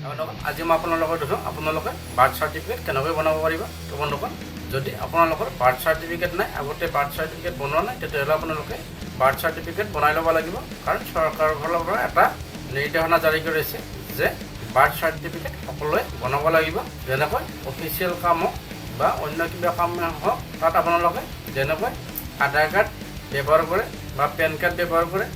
আজি মই আপোনালোকক দেখুৱাম আপোনালোকে বাৰ্থ চাৰ্টিফিকেট কেনেকৈ বনাব পাৰিব। তো বন্ধুসকল, যদি আপোনালোকৰ বাৰ্থ চাৰ্টিফিকেট নাই, আগতে বাৰ্থ চাৰ্টিফিকেট বনোৱা নাই, তেতিয়াহ'লে আপোনালোকে বাৰ্থ চাৰ্টিফিকেট বনাই ল'ব লাগিব। কাৰণ চৰকাৰৰ ফালৰ পৰা এটা নিৰ্দেশনা জাৰি কৰিছে যে বাৰ্থ চাৰ্টিফিকেট সকলোৱে বনাব লাগিব। যেনেকৈ অফিচিয়েল কাম হওক বা অন্য কিবা কাম হওক, তাত আপোনালোকে যেনেকৈ আধাৰ কাৰ্ড ব্যৱহাৰ কৰে বা পেন কাৰ্ড ব্যৱহাৰ কৰে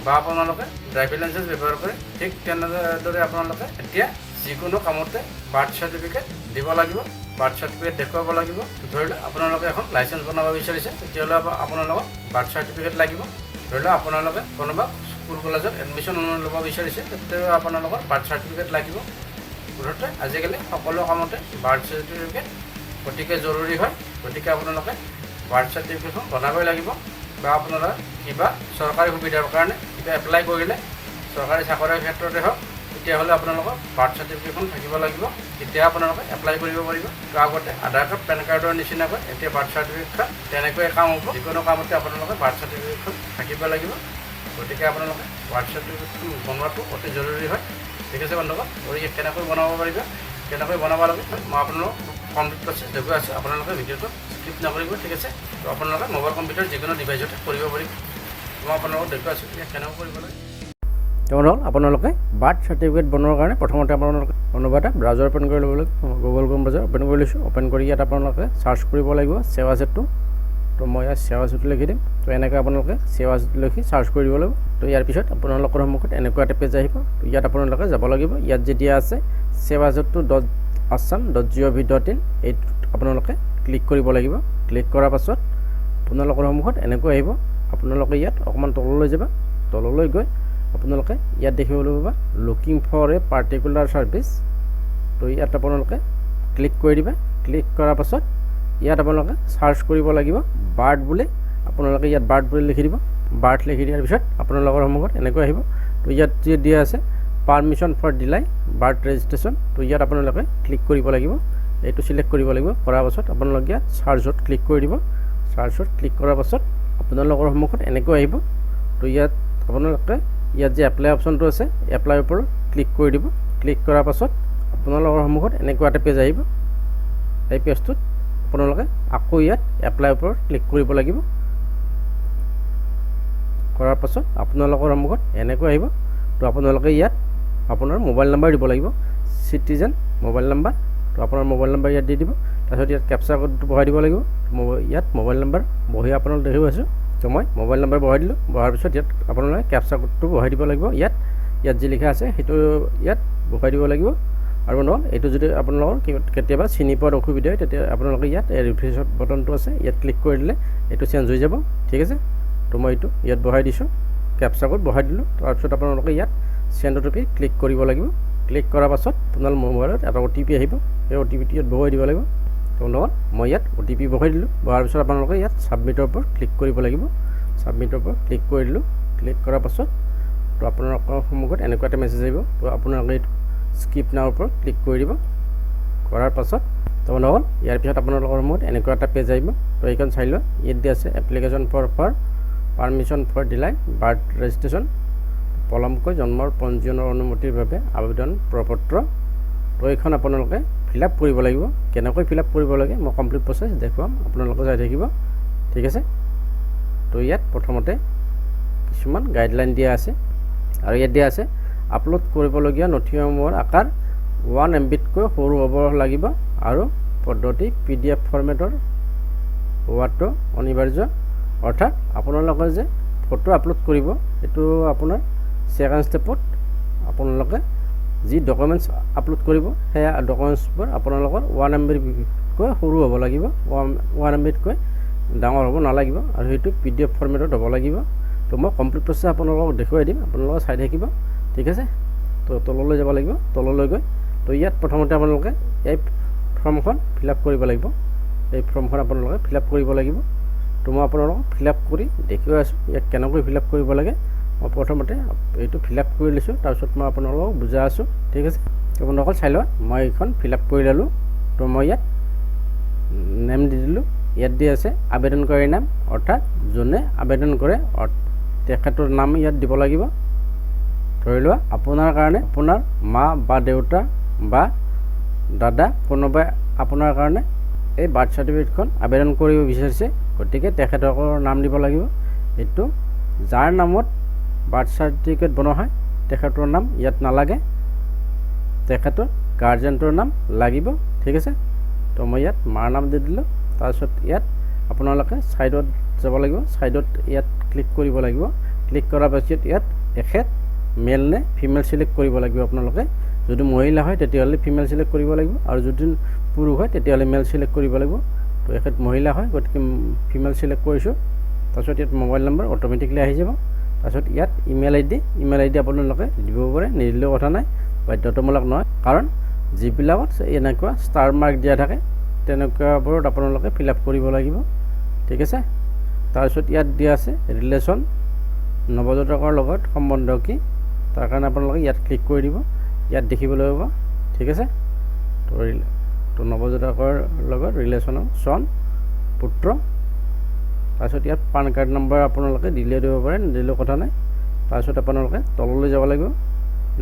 বা আপোনালোকে ড্ৰাইভিং লাইচেঞ্চ ব্যৱহাৰ কৰে, ঠিক তেনেদৰে আপোনালোকে এতিয়া যিকোনো কামতে বাৰ্থ চাৰ্টিফিকেট দিব লাগিব, বাৰ্থ চাৰ্টিফিকেট দেখুৱাব লাগিব। ধৰি লওক আপোনালোকে এখন লাইচেঞ্চ বনাব বিচাৰিছে, তেতিয়াহ'লে আপোনালোকক বাৰ্থ চাৰ্টিফিকেট লাগিব। ধৰি লওক আপোনালোকে কোনোবা স্কুল কলেজত এডমিশ্যন ল'ব বিচাৰিছে, তেতিয়াহ'লে আপোনালোকৰ বাৰ্থ চাৰ্টিফিকেট লাগিব। মুঠতে আজিকালি সকলো কামতে বাৰ্থ চাৰ্টিফিকেট অতিকে জৰুৰী হয়। গতিকে আপোনালোকে বাৰ্থ চাৰ্টিফিকেটখন বনাবই লাগিব। বা আপোনালোকে কিবা চৰকাৰী সুবিধাৰ কাৰণে কিবা এপ্লাই কৰিলে, চৰকাৰী চাকৰিৰ ক্ষেত্ৰতে হওক, তেতিয়াহ'লে আপোনালোকৰ বাৰ্থ চাৰ্টিফিকেটখন থাকিব লাগিব। তেতিয়া আপোনালোকে এপ্লাই কৰিব পাৰিব। তো আগতে আধাৰ কাৰ্ড পেন কাৰ্ডৰ নিচিনাকৈ এতিয়া বাৰ্থ চাৰ্টিফিকেটখন তেনেকৈ কাম হ'ব। যিকোনো কামতে আপোনালোকে বাৰ্থ চাৰ্টিফিকেটখন থাকিব লাগিব। গতিকে আপোনালোকে বাৰ্থ চাৰ্টিফিকেটখন বনোৱাটো অতি জৰুৰী হয়। ঠিক আছে বন্ধুসকল, গতিকে কেনেকৈ বনাব পাৰিব, কেনেকৈ বনাব লাগে মই আপোনালোকক কমপ্লিট প্ৰচেছ দেখুৱাই আছোঁ। আপোনালোকে ভিডিঅ'টো স্কিপ নকৰিব। ঠিক আছে, তো আপোনালোকে মোবাইল কম্পিউটাৰ যিকোনো ডিভাইচতে কৰিব পাৰিব। মই আপোনালোকক দেখুৱাই আছোঁ কেনেকৈ কৰিব লাগে। তেওঁলোক আপোনালোকে বাৰ্থ চাৰ্টিফিকেট বনোৱাৰ কাৰণে প্ৰথমতে আপোনালোকে কোনোবা এটা ব্ৰাউজাৰ অ'পেন কৰি ল'ব লাগিব। গুগল ক্ৰম ব্ৰাউজাৰ অ'পেন কৰি লৈছোঁ। অ'পেন কৰি ইয়াত আপোনালোকে চাৰ্চ কৰিব লাগিব সেৱা সেতু। তো মই ইয়াত সেৱা সেতু লিখি দিম। তো এনেকৈ আপোনালোকে সেৱা সেতু লিখি চাৰ্চ কৰি দিব লাগিব। তো ইয়াৰ পিছত আপোনালোকৰ সন্মুখত এনেকুৱা এটা পেজ আহিব। তো ইয়াত আপোনালোকে যাব লাগিব। ইয়াত যেতিয়া আছে sewasetu.assam.gov.in, এইটোত আপোনালোকে ক্লিক কৰিব লাগিব। ক্লিক কৰাৰ পাছত আপোনালোকৰ সন্মুখত এনেকৈ আহিব। আপোনালোকে ইয়াত অকণমান তললৈ যাবা। তললৈ গৈ আপোনালোকে ইয়াত দেখিবলৈ পাবা looking for a particular service. তো ইয়াত আপোনালোকে ক্লিক কৰি দিবা। ক্লিক কৰাৰ পাছত ইয়াত আপোনালোকে চাৰ্চ কৰিব লাগিব বাৰ্থ বুলি। আপোনালোকে ইয়াত বাৰ্থ বুলি লিখি দিব। বাৰ্থ লিখি দিয়াৰ পিছত আপোনালোকৰ সন্মুখত এনেকৈ আহিব। তো ইয়াত যি দিয়া আছে permission for delay birth registration, তো ইয়াত আপোনালোকে ক্লিক কৰিব লাগিব। এইটো চিলেক্ট কৰিব লাগিব। কৰাৰ পাছত আপোনালোকে ইয়াত চাৰ্চত ক্লিক কৰি দিব। চাৰ্চত ক্লিক কৰাৰ পাছত আপোনালোকৰ সন্মুখত এনেকৈ আহিব। তো ইয়াত আপোনালোকে ইয়াত যে এপ্লাই অপশ্যনটো আছে, এপ্লাইৰ ওপৰত ক্লিক কৰি দিব। ক্লিক কৰাৰ পাছত আপোনালোকৰ সন্মুখত এনেকুৱা এটা পেজ আহিব। এই পেজটোত আপোনালোকে আকৌ ইয়াত এপ্লাইৰ ওপৰত ক্লিক কৰিব লাগিব। কৰাৰ পাছত আপোনালোকৰ সন্মুখত এনেকৈ আহিব। তো আপোনালোকে ইয়াত আপোনাৰ মোবাইল নম্বৰ দিব লাগিব, চিটিজেন মোবাইল নম্বৰ। তো আপোনাৰ মোবাইল নম্বৰ ইয়াত দি দিব। তাৰপিছত ইয়াত কেপচা কোডটো বহাই দিব লাগিব। ইয়াত মোবাইল নম্বৰ বহি আপোনালোক দেখুৱাই আছোঁ। তো মই মোবাইল নম্বৰ বহাই দিলোঁ। বহাৰ পিছত ইয়াত আপোনালোকে কেপচা কোডটো বহাই দিব লাগিব। ইয়াত যি লিখা আছে সেইটো ইয়াত বহাই দিব লাগিব। আৰু বন্ধুসকল, এইটো যদি আপোনালোকৰ কেতিয়াবা চিনি পোৱাত অসুবিধা হয়, তেতিয়া আপোনালোকে ইয়াত ৰিফ্ৰেছ বটনটো আছে, ইয়াত ক্লিক কৰি দিলে এইটো চেঞ্জ হৈ যাব। ঠিক আছে, তো মই এইটো ইয়াত বহাই দিছোঁ, কেপচা কোড বহাই দিলোঁ। তাৰপিছত আপোনালোকে ইয়াত চেণ্ড অ'টিপি ক্লিক কৰিব লাগিব। ক্লিক কৰাৰ পাছত আপোনাৰ মোবাইলত এটা অ'টিপি আহিব। সেই অ'টিপিটো ইয়াত বহুৱাই দিব লাগিব। তো বন্ধুসকল, মই ইয়াত অ'টিপি বহাই দিলোঁ। বহাৰ পিছত আপোনালোকে ইয়াত ছাবমিটৰ ওপৰত ক্লিক কৰিব লাগিব। ছাবমিটৰ ওপৰত ক্লিক কৰি দিলোঁ। ক্লিক কৰাৰ পাছত তো আপোনালোকৰ সন্মুখত এনেকুৱা এটা মেছেজ আহিব। তো আপোনালোকে এইটো স্কিপ নাওৰ ওপৰত ক্লিক কৰি দিব। কৰাৰ পাছত তো বন্ধুসকল, ইয়াৰ পিছত আপোনালোকৰ সন্মুখত এনেকুৱা এটা পেজ আহিব। তো এইখন চাই লোৱা। ইয়াত দিয়া আছে application for permission for delay birth registration, পলমকৈ জন্মৰ পঞ্জীয়নৰ অনুমতিৰ বাবে আবেদন প্ৰপত্ৰ। তো এইখন আপোনালোকে ফিল আপ কৰিব লাগিব। কেনেকৈ ফিল আপ কৰিব লাগে মই কমপ্লিট প্ৰচেছ দেখুৱাম, আপোনালোকে চাই থাকিব। ঠিক আছে, তো ইয়াত প্ৰথমতে কিছুমান গাইডলাইন দিয়া আছে। আৰু ইয়াত দিয়া আছে আপলোড কৰিবলগীয়া নথিসমূহৰ আকাৰ 1 MBতকৈ সৰু হ'ব লাগিব আৰু পদ্ধতি PDF ফৰ্মেটৰ হোৱাটো অনিবাৰ্য। অৰ্থাৎ আপোনালোকে যে ফটো আপলোড কৰিব, এইটো আপোনাৰ ছেকেণ্ড ষ্টেপত আপোনালোকে যি ডকুমেণ্টছ আপলোড কৰিব, সেয়া ডকুমেণ্টছবোৰ আপোনালোকৰ 1 MBতকৈ সৰু হ'ব লাগিব, 1 MBতকৈ ডাঙৰ হ'ব নালাগিব। আৰু সেইটো PDF ফৰ্মেটত হ'ব লাগিব। তো মই কমপ্লিট প্ৰচেছ আপোনালোকক দেখুৱাই দিম, আপোনালোকে চাই থাকিব। ঠিক আছে, তো তললৈ যাব লাগিব। তললৈ গৈ তো ইয়াত প্ৰথমতে আপোনালোকে এই ফৰ্মখন ফিল আপ কৰিব লাগিব। এই ফৰ্মখন আপোনালোকে ফিল আপ কৰিব লাগিব। তো মই আপোনালোকক ফিল আপ কৰি দেখুৱাই আছোঁ ইয়াত কেনেকৈ ফিল আপ কৰিব লাগে। মই প্ৰথমতে এইটো ফিল আপ কৰি লৈছোঁ, তাৰপিছত মই আপোনালোকক বুজাই আছোঁ। ঠিক আছে, তো আপোনালোকে চাই লোৱা। মই এইখন ফিল আপ কৰি ল'লোঁ। তো মই ইয়াত নেম দি দিলোঁ। ইয়াত দি আছে আবেদনকাৰীৰ নাম, অৰ্থাৎ যোনে আবেদন কৰে তেখেতৰ নাম ইয়াত দিব লাগিব। ধৰি লোৱা আপোনাৰ কাৰণে আপোনাৰ মা বা দেউতা বা দাদা কোনোবাই আপোনাৰ কাৰণে এই বাৰ্থ চাৰ্টিফিকেটখন আবেদন কৰিব বিচাৰিছে, গতিকে তেখেতকৰ নাম দিব লাগিব। এইটো যাৰ নামত বাৰ্থ চাৰ্টিফিকেট বনোৱা হয় তেখেতৰ নাম ইয়াত নালাগে, তেখেতৰ গাৰ্জেণ্টৰ নাম লাগিব। ঠিক আছে, তো মই ইয়াত মাৰ নাম দি দিলোঁ। তাৰপিছত ইয়াত আপোনালোকে ছাইডত যাব লাগিব, ছাইডত ইয়াত ক্লিক কৰিব লাগিব। ক্লিক কৰাৰ পাছত ইয়াত এখেত মেল নে ফিমেল চিলেক্ট কৰিব লাগিব। আপোনালোকে যদি মহিলা হয় তেতিয়াহ'লে ফিমেল চিলেক্ট কৰিব লাগিব, আৰু যদি পুৰুষ হয় তেতিয়াহ'লে মেল চিলেক্ট কৰিব লাগিব। তো এখেত মহিলা হয় গতিকে ফিমেল চিলেক্ট কৰিছোঁ। তাৰপিছত ইয়াত মোবাইল নম্বৰ অট'মেটিকলি আহি যাব। তাৰপিছত ইয়াত ইমেইল আই ডি আপোনালোকে দিব পাৰে, নিদিলেও কথা নাই, বাধ্যতামূলক নহয়। কাৰণ যিবিলাকত এনেকুৱা ষ্টাৰ মাৰ্ক দিয়া থাকে তেনেকুৱাবোৰত আপোনালোকে ফিল আপ কৰিব লাগিব। ঠিক আছে, তাৰপিছত ইয়াত দিয়া আছে ৰিলেশ্যন, নৱজাতকৰ লগত সম্বন্ধ কি, তাৰ কাৰণে আপোনালোকে ইয়াত ক্লিক কৰি দিব। ইয়াত দেখিবলৈ পাব। ঠিক আছে, তো নৱজাতকৰ লগত ৰিলেশ্যনৰ চন, পুত্ৰ। তাৰপিছত ইয়াত পান কাৰ্ড নম্বৰ আপোনালোকে দিলেও দিব পাৰে, নিদিলেও কথা নাই। তাৰপিছত আপোনালোকে তললৈ যাব লাগিব।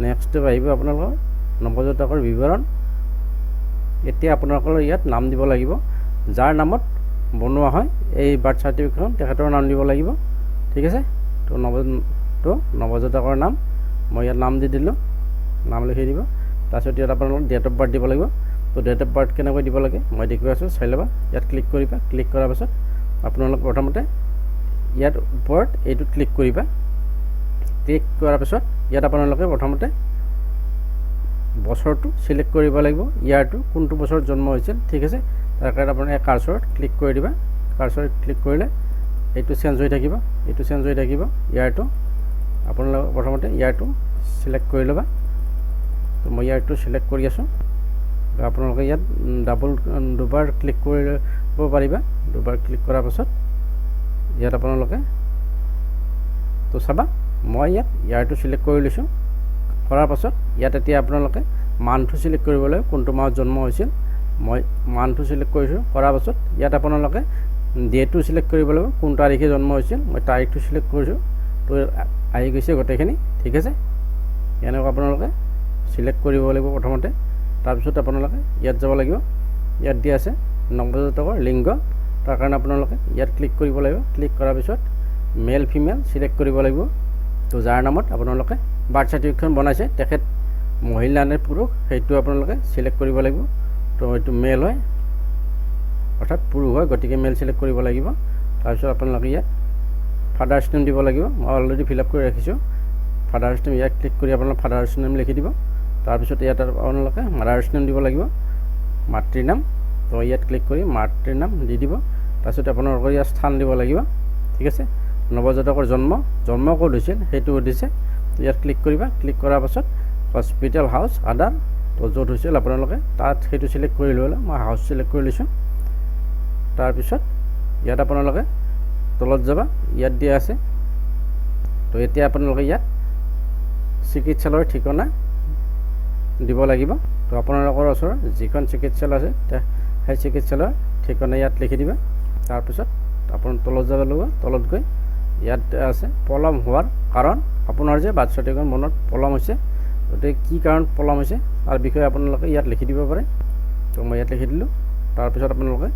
নেক্সট ষ্টেপ আহিব আপোনালোকৰ নৱজাতকৰ বিৱৰণ। এতিয়া আপোনালোকৰ ইয়াত নাম দিব লাগিব, যাৰ নামত বনোৱা হয় এই বাৰ্থ চাৰ্টিফিকেটখন তেখেতৰ নাম দিব লাগিব। ঠিক আছে, তো নৱজাতকৰ নাম মই ইয়াত নাম দি দিলোঁ, নাম লিখি দিব। তাৰপিছত ইয়াত আপোনালোকৰ ডেট অফ বাৰ্থ দিব লাগিব। তো ডেট অফ বাৰ্থ কেনেকৈ দিব লাগে মই দেখুৱাই আছোঁ, চাই ল'বা। ইয়াত ক্লিক কৰিবা। ক্লিক কৰাৰ পাছত আপোনালোক প্ৰথমতে ইয়াত ওপৰত এইটো ক্লিক কৰিবা। ক্লিক কৰাৰ পাছত ইয়াত আপোনালোকে প্ৰথমতে বছৰটো চিলেক্ট কৰিব লাগিব, ইয়াৰটো কোনটো বছৰত জন্ম হৈছিল। ঠিক আছে, তাৰ কাৰণে আপোনালোকে কাৰ্চৰত ক্লিক কৰি দিবা। কাৰ্চৰত ক্লিক কৰিলে এইটো চেঞ্জ হৈ থাকিব, এইটো চেঞ্জ হৈ থাকিব। ইয়াৰটো আপোনালোকে প্ৰথমতে ইয়াৰটো চিলেক্ট কৰি ল'বা। তো মই ইয়াৰটো চিলেক্ট কৰি আছোঁ। আপোনালোকে ইয়াত দুবাৰ ক্লিক কৰিব পাৰিবা। দুবাৰ ক্লিক কৰাৰ পাছত ইয়াত আপোনালোকে তো চাবা, মই ইয়াত ইয়াৰটো চিলেক্ট কৰি লৈছোঁ। কৰাৰ পাছত ইয়াত এতিয়া আপোনালোকে মান্থটো চিলেক্ট কৰিব লাগিব, কোনটো মাহত জন্ম হৈছিল। মই মান্থটো চিলেক্ট কৰিছোঁ। কৰাৰ পাছত ইয়াত আপোনালোকে ডেটটো চিলেক্ট কৰিব লাগিব, কোন তাৰিখে জন্ম হৈছিল। মই তাৰিখটো চিলেক্ট কৰিছোঁ। তো আহি গৈছে গোটেইখিনি। ঠিক আছে, এনেকুৱা আপোনালোকে চিলেক্ট কৰিব লাগিব প্ৰথমতে। তাৰপিছত আপোনালোকে ইয়াত যাব লাগিব। ইয়াত দিয়া আছে নৱজাতকৰ লিংগ, তাৰ কাৰণে আপোনালোকে ইয়াত ক্লিক কৰিব লাগিব। ক্লিক কৰাৰ পিছত মেল ফিমেল চিলেক্ট কৰিব লাগিব। তো যাৰ নামত আপোনালোকে বাৰ্থ চাৰ্টিফিকেটখন বনাইছে তেখেত মহিলা নে পুৰুষ সেইটো আপোনালোকে চিলেক্ট কৰিব লাগিব। তো এইটো মেল হয় অৰ্থাৎ পুৰুষ হয়, গতিকে মেল চিলেক্ট কৰিব লাগিব। তাৰপিছত আপোনালোকে ইয়াত ফাদাৰ্ছ নেম দিব লাগিব। মই অলৰেডি ফিল আপ কৰি ৰাখিছোঁ ফাদাৰ্ছ নেম। ইয়াত ক্লিক কৰি আপোনালোকে ফাদাৰ্ছ নেম লিখি দিব। তাৰপিছত ইয়াত আপোনালোকে মাদাৰ্ছ নেম দিব লাগিব, মাতৃৰ নাম। তো ইয়াত ক্লিক কৰি মাতৃৰ নাম দি দিব। তাৰপিছত আপোনালোকৰ ইয়াত স্থান দিব লাগিব। ঠিক আছে, নৱজাতকৰ জন্ম ক'ত হৈছিল সেইটো সুধিছে। ইয়াত ক্লিক কৰিবা। ক্লিক কৰাৰ পাছত হস্পিটেল, হাউচ, আদাৰ। তো য'ত হৈছিল আপোনালোকে তাত সেইটো চিলেক্ট কৰি ল'লে। মই হাউচ চিলেক্ট কৰি লৈছোঁ। তাৰপিছত ইয়াত আপোনালোকে তলত যাবা, ইয়াত দিয়া আছে। তো এতিয়া আপোনালোকে ইয়াত চিকিৎসালয়ৰ ঠিকনা দিব লাগিব। তো আপোনালোকৰ ওচৰত যিখন চিকিৎসালয় আছে সেই চিকিৎসালয়ৰ ঠিকনা ইয়াত লিখি দিবা। তাৰপিছত আপোনাৰ তলত যাব লাগিব। তলত গৈ ইয়াত আছে পলম হোৱাৰ কাৰণ। আপোনাৰ যে বাৰ্থ চাৰ্টিফিকেট মনত পলম হৈছে, গতিকে কি কাৰণ পলম হৈছে তাৰ বিষয়ে আপোনালোকে ইয়াত লিখি দিব পাৰে। তো মই ইয়াত লিখি দিলোঁ। তাৰপিছত আপোনালোকে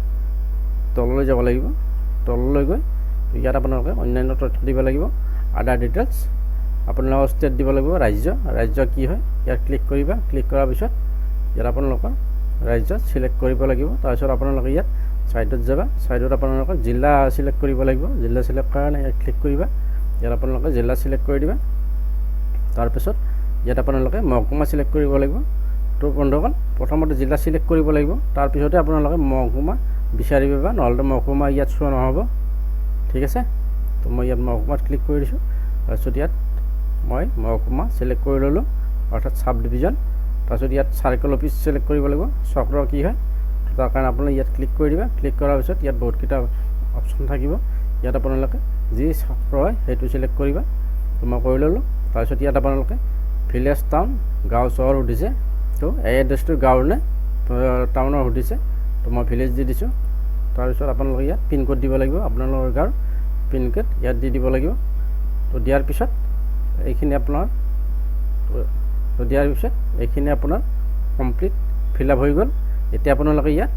তললৈ যাব লাগিব। তললৈ গৈ ইয়াত আপোনালোকে অন্যান্য তথ্য দিব লাগিব, আদাৰ ডিটেইলছ। আপোনালোকৰ ষ্টেট দিব লাগিব, ৰাজ্য কি হয় ইয়াত ক্লিক কৰিবা। ক্লিক কৰাৰ পিছত ইয়াত আপোনালোকৰ ৰাজ্য চিলেক্ট কৰিব লাগিব। তাৰপিছত আপোনালোকে ইয়াত ছাইডত যাবা। ছাইডত আপোনালোকে জিলা চিলেক্ট কৰিব লাগিব। জিলা চিলেক্ট কৰাৰ কাৰণে ইয়াত ক্লিক কৰিবা। ইয়াত আপোনালোকে জিলা চিলেক্ট কৰি দিবা। তাৰপিছত ইয়াত আপোনালোকে মহকুমা চিলেক্ট কৰিব লাগিব। তো বন্ধুসকল প্ৰথমতে জিলা চিলেক্ট কৰিব লাগিব, তাৰপিছতে আপোনালোকে মহকুমা বিচাৰি পাবা, নহ'লে মহকুমা ইয়াত চোৱা নহ'ব। ঠিক আছে, তো মই ইয়াত মহকুমাত ক্লিক কৰি দিছোঁ। তাৰপিছত ইয়াত মই মহকুমা চিলেক্ট কৰি ল'লোঁ, অৰ্থাৎ চাব ডিভিজন। তাৰপিছত ইয়াত চাৰ্কেল অফিচ চিলেক্ট কৰিব লাগিব, চক্ৰ কি হয় তাৰ কাৰণে আপোনালোকে ইয়াত ক্লিক কৰি দিবা। ক্লিক কৰাৰ পিছত ইয়াত বহুতকেইটা অপশ্যন থাকিব। ইয়াত আপোনালোকে যি চক্ৰ হয় সেইটো চিলেক্ট কৰিবা। তো মই কৰি ল'লোঁ। তাৰপিছত ইয়াত আপোনালোকে ভিলেজ, টাউন, গাঁও, চহৰ সুধিছে। তো এই এড্ৰেছটো গাঁৱৰ নে টাউনৰ সুধিছে, তো মই ভিলেজ দি দিছোঁ। তাৰপিছত আপোনালোকে ইয়াত পিনক'ড দিব লাগিব, আপোনালোকৰ গাঁৱৰ পিনক'ড ইয়াত দি দিব লাগিব। তো দিয়াৰ পিছত এইখিনি আপোনাৰ তো দিয়াৰ পিছত এইখিনি আপোনাৰ কমপ্লিট ফিল আপ হৈ গ'ল। এতিয়া আপোনালোকে ইয়াত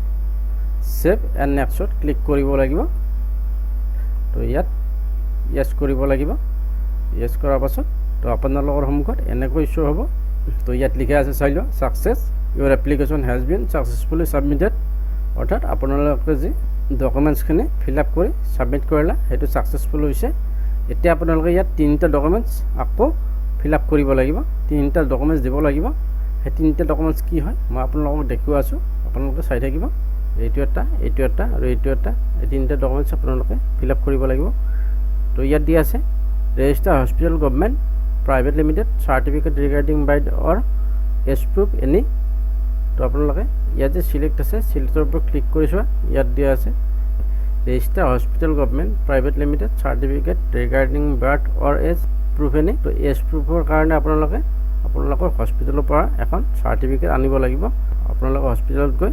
সেভ এণ্ড নেক্সটত ক্লিক কৰিব লাগিব। তো ইয়াত ইয়েছ কৰিব লাগিব। ইয়েছ কৰাৰ পাছত তো আপোনালোকৰ সন্মুখত এনেকৈ শ্ব' হ'ব। তো ইয়াত লিখা আছে চাই লওক, success Euro application has been successfully submitted. অৰ্থাৎ আপোনালোকে যি ডকুমেণ্টছখিনি ফিল আপ কৰি ছাবমিট কৰিলে সেইটো ছাকচেছফুল হৈছে। এতিয়া আপোনালোকে ইয়াত 3টা ডকুমেণ্টছ আকৌ ফিল আপ কৰিব লাগিব। 3টা ডকুমেণ্টছ দিব লাগিব। সেই 3টা ডকুমেণ্টছ কি হয় মই আপোনালোকক দেখুৱাই আছোঁ, আপোনালোকে চাই থাকিব। এইটো এটা, এইটো এটা আৰু এইটো এটা, এই 3টা ডকুমেণ্টছ আপোনালোকে ফিল আপ কৰিব লাগিব। তো ইয়াত দিয়া আছে register hospital government private limited certificate regarding by or age proof any. তো আপোনালোকে ইয়াত যে চিলেক্ট আছে চিলেক্টৰ ওপৰত ক্লিক কৰি চোৱা। ইয়াত দিয়া আছে register hospital government private limited certificate regarding birth or age proof any. তো এজ প্ৰুফৰ কাৰণে আপোনালোকৰ হস্পিটেলৰ পৰা এখন চাৰ্টিফিকেট আনিব লাগিব। আপোনালোকে হস্পিটেলত গৈ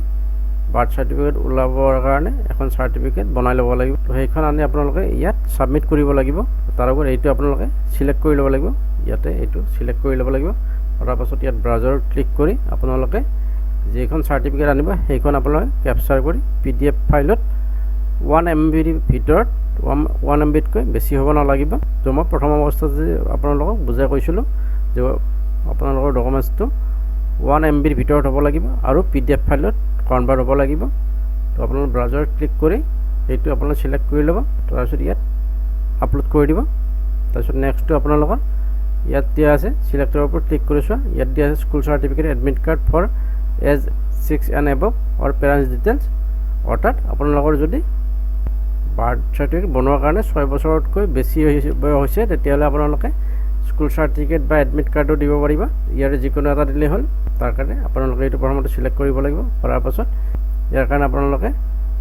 বাৰ্থ চাৰ্টিফিকেট ওলাবৰ কাৰণে এখন চাৰ্টিফিকেট বনাই ল'ব লাগিব। তো সেইখন আনি আপোনালোকে ইয়াত ছাবমিট কৰিব লাগিব। তাৰ ওপৰত এইটো আপোনালোকে চিলেক্ট কৰি ল'ব লাগিব। ইয়াতে এইটো চিলেক্ট কৰি ল'ব লাগিব। কৰাৰ পাছত ইয়াত ব্ৰাউজাৰত ক্লিক কৰি আপোনালোকে যিখন চাৰ্টিফিকেট আনিব সেইখন আপোনালোকে কেপচাৰ কৰি PDF ফাইলত 1 MBৰ ভিতৰত 1 MBতকৈ বেছি হ'ব নালাগিব। তো মই প্ৰথম অৱস্থাত যে আপোনালোকক বুজাই কৈছিলোঁ যে আপোনালোকৰ ডকুমেণ্টছটো 1 MBৰ ভিতৰত হ'ব লাগিব আৰু PDF ফাইলত কনভাৰ্ট হ'ব লাগিব। তো আপোনালোকে ব্ৰাউজাৰত ক্লিক কৰি এইটো আপোনালোকে চিলেক্ট কৰি ল'ব। তাৰপিছত ইয়াত আপলোড কৰি দিব। তাৰপিছত নেক্সটটো আপোনালোকৰ ইয়াত দিয়া আছে চিলেক্টৰৰ ওপৰত ক্লিক কৰি চোৱা। ইয়াত দিয়া আছে school certificate admit card for age 6 and above or parents details. অৰ্থাৎ আপোনালোকৰ যদি বাৰ্থ চাৰ্টিফিকেট বনোৱাৰ কাৰণে 6 বছৰতকৈ বেছি বয়স হৈছে তেতিয়াহ'লে আপোনালোকে স্কুল চাৰ্টিফিকেট বা এডমিট কাৰ্ডো দিব পাৰিব। ইয়াৰে যিকোনো এটা দিলেই হ'ল। তাৰ কাৰণে আপোনালোকে এইটো প্ৰথমতে চিলেক্ট কৰিব লাগিব। কৰাৰ পাছত ইয়াৰ কাৰণে আপোনালোকে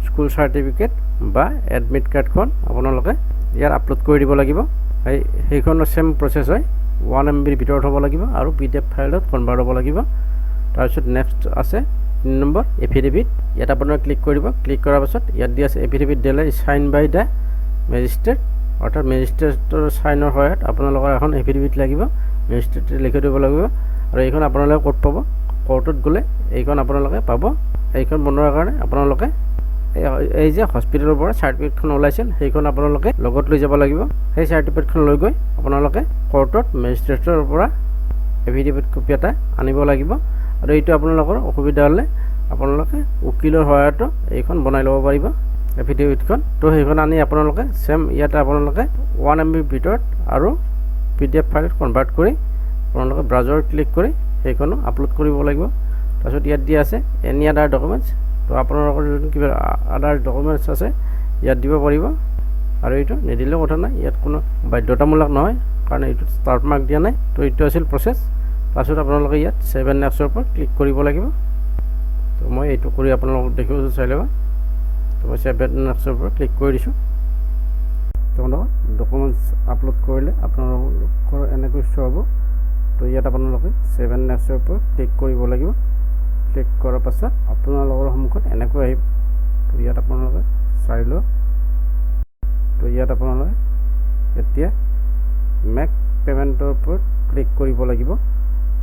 স্কুল চাৰ্টিফিকেট বা এডমিট কাৰ্ডখন আপোনালোকে ইয়াত আপলোড কৰি দিব লাগিব। সেইখনৰ চেম প্ৰচেছ হয়। 1 MBৰ ভিতৰত হ'ব লাগিব আৰু PDF ফাইলত কনভাৰ্ট হ'ব লাগিব। তাৰপিছত নেক্সট আছে 3 নম্বৰ এফিডেভিট। ইয়াত আপোনালোকে ক্লিক কৰিব। ক্লিক কৰাৰ পাছত ইয়াত দিয়া আছে এফিডেভিট দিলে চাইন বাই দ্য মেজিষ্ট্ৰেট। অৰ্থাৎ মেজিষ্ট্ৰেটৰ চাইনৰ সহায়ত আপোনালোকৰ এখন এফিডেভিট লাগিব। মেজিষ্ট্ৰেটে লিখি দিব লাগিব আৰু এইখন আপোনালোকে ক'ত পাব, কোৰ্টত গ'লে এইখন আপোনালোকে পাব। এইখন বনোৱাৰ কাৰণে আপোনালোকে এই যে হস্পিটেলৰ পৰা চাৰ্টিফিকেটখন ওলাইছিল সেইখন আপোনালোকে লগত লৈ যাব লাগিব। সেই চাৰ্টিফিকেটখন লৈ গৈ আপোনালোকে কোৰ্টত মেজিষ্ট্ৰেটৰ পৰা এফিডেভিট কপি এটা আনিব লাগিব। আৰু এইটো আপোনালোকৰ অসুবিধা হ'লে আপোনালোকে উকিলৰ সহায়তো এইখন বনাই ল'ব পাৰিব এফিডেভিটখন। তো সেইখন আনি আপোনালোকে চেম ইয়াতে আপোনালোকে 1 MBৰ ভিতৰত আৰু PDF ফাইলত কনভাৰ্ট কৰি আপোনালোকে ব্ৰাউজাৰত ক্লিক কৰি সেইখনো আপলোড কৰিব লাগিব। তাৰপিছত ইয়াত দিয়া আছে এনি আদাৰ ডকুমেণ্টছ। তো আপোনালোকৰ যদি কিবা আদাৰ ডকুমেণ্টছ আছে ইয়াত দিব পাৰিব আৰু এইটো নিদিলেও কথা নাই। ইয়াত কোনো বাধ্যতামূলক নহয় কাৰণ এইটো ষ্টাৰ্ট মাৰ্ক দিয়া নাই। তো এইটো আছিল প্ৰচেছ। তাৰপিছত আপোনালোকে ইয়াত 7 নেক্সটৰ ওপৰত ক্লিক কৰিব লাগিব। তো মই এইটো কৰি আপোনালোকক দেখুৱাইছোঁ, চাই ল'ব। তো মই 7 নেক্সটৰ ওপৰত ক্লিক কৰি দিছোঁ। তেওঁলোকৰ ডকুমেণ্টছ আপলোড কৰিলে আপোনালোকৰ এনেকৈ শ্ব' হ'ব। তো ইয়াত আপোনালোকে 7 নেক্সটৰ ওপৰত ক্লিক কৰিব লাগিব। ক্লিক কৰাৰ পাছত আপোনালোকৰ সন্মুখত এনেকৈ আহিব। তো ইয়াত আপোনালোকে চাই লওক। তো ইয়াত আপোনালোকে এতিয়া মেক পে'মেণ্টৰ ওপৰত ক্লিক কৰিব লাগিব।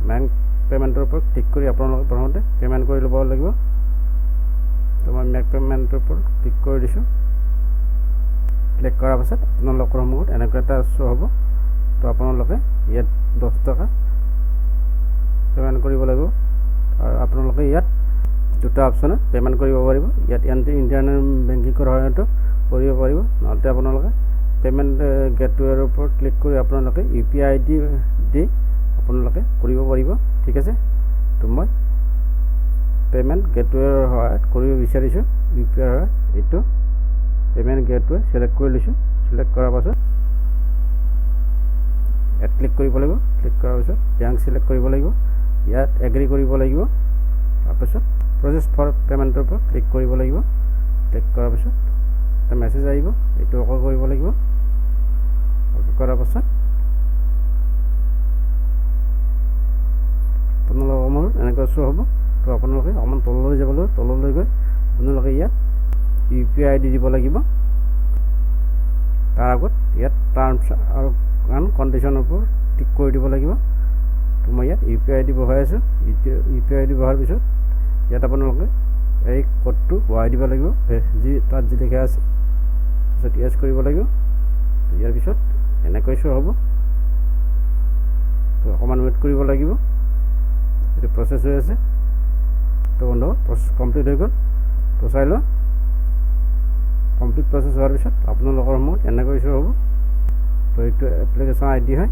মেক পে'মেণ্টৰ ওপৰত ক্লিক কৰি আপোনালোকে প্ৰথমতে পে'মেণ্ট কৰি ল'ব লাগিব। তো মই মেক পে'মেণ্টৰ ওপৰত ক্লিক কৰি দিছোঁ। ক্লিক কৰাৰ পাছত আপোনালোকৰ সন্মুখত এনেকুৱা এটা শ্ব' হ'ব। তো আপোনালোকে ইয়াত 10 টকা পে'মেণ্ট কৰিব লাগিব আৰু আপোনালোকে ইয়াত দুটা অপশ্যনত পে'মেণ্ট কৰিব পাৰিব। ইয়াত ইণ্টাৰনেট বেংকিঙৰ সহায়তো কৰিব পাৰিব, নহ'লে আপোনালোকে পে'মেণ্ট গেটৱেৰ ওপৰত ক্লিক কৰি আপোনালোকে UPI ID দি আপোনালোকে কৰিব পাৰিব। ঠিক আছে। তো মই পে'মেণ্ট গেটৱেৰ সহায়ত কৰিব বিচাৰিছোঁ। UPI সহায়ত এইটো পে'মেণ্ট গেটৱে চিলেক্ট কৰি লৈছোঁ। চিলেক্ট কৰাৰ পাছত ইয়াত ক্লিক কৰিব লাগিব। ক্লিক কৰাৰ পিছত বেংক চিলেক্ট কৰিব লাগিব। ইয়াত এগ্ৰি কৰিব লাগিব। তাৰপিছত প্ৰচেছ ফৰ পে'মেণ্টৰ ওপৰত ক্লিক কৰিব লাগিব। ক্লিক কৰাৰ পিছত এটা মেছেজ আহিব, এইটো অ'কে কৰিব লাগিব। অ'কে কৰাৰ পাছত আপোনালোকৰ মোৰ এনেকুৱা শ্ব' হ'ব। তো আপোনালোকে অকণমান তললৈ যাব লাগিব। তললৈ গৈ আপোনালোকে ইয়াত UPI ID দিব লাগিব। তাৰ আগত ইয়াত টাৰ্মছ আৰু কণ্ডিশ্যনৰ ওপৰত টিক কৰি দিব লাগিব। তো মই ইয়াত UPI ID বহাই আছোঁ। UPI ID বহাৰ পিছত ইয়াত আপোনালোকে এই কোডটো বহাই দিব লাগিব, তাত যি লিখা আছে। তাৰপিছত ইয়েছ কৰিব লাগিব। তো ইয়াৰ পিছত এনেকৈ শ্ব' হ'ব। তো অকণমান ৱেইট কৰিব লাগিব, এইটো প্ৰচেছ হৈ আছে। তো বন্ধুসকল প্ৰচেছ কমপ্লিট হৈ গ'ল। তো চাই লোৱা, কমপ্লিট প্ৰচেছ হোৱাৰ পিছত আপোনালোকৰ সন্মুখত এনেকৈ শ্ব' হ'ব। তো এইটো এপ্লিকেশ্যন ID হয়।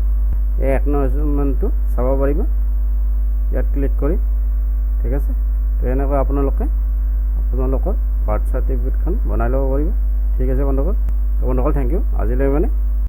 এই একনলেজমেণ্টটো চাব পাৰিব ইয়াত ক্লিক কৰি, ঠিক আছে। তো এনেকৈ আপোনালোকৰ বাৰ্থ চাৰ্টিফিকেটখন বনাই ল'ব পাৰিব, ঠিক আছে বন্ধুসকল। তো বন্ধুসকল থেংক ইউ। আজিলৈ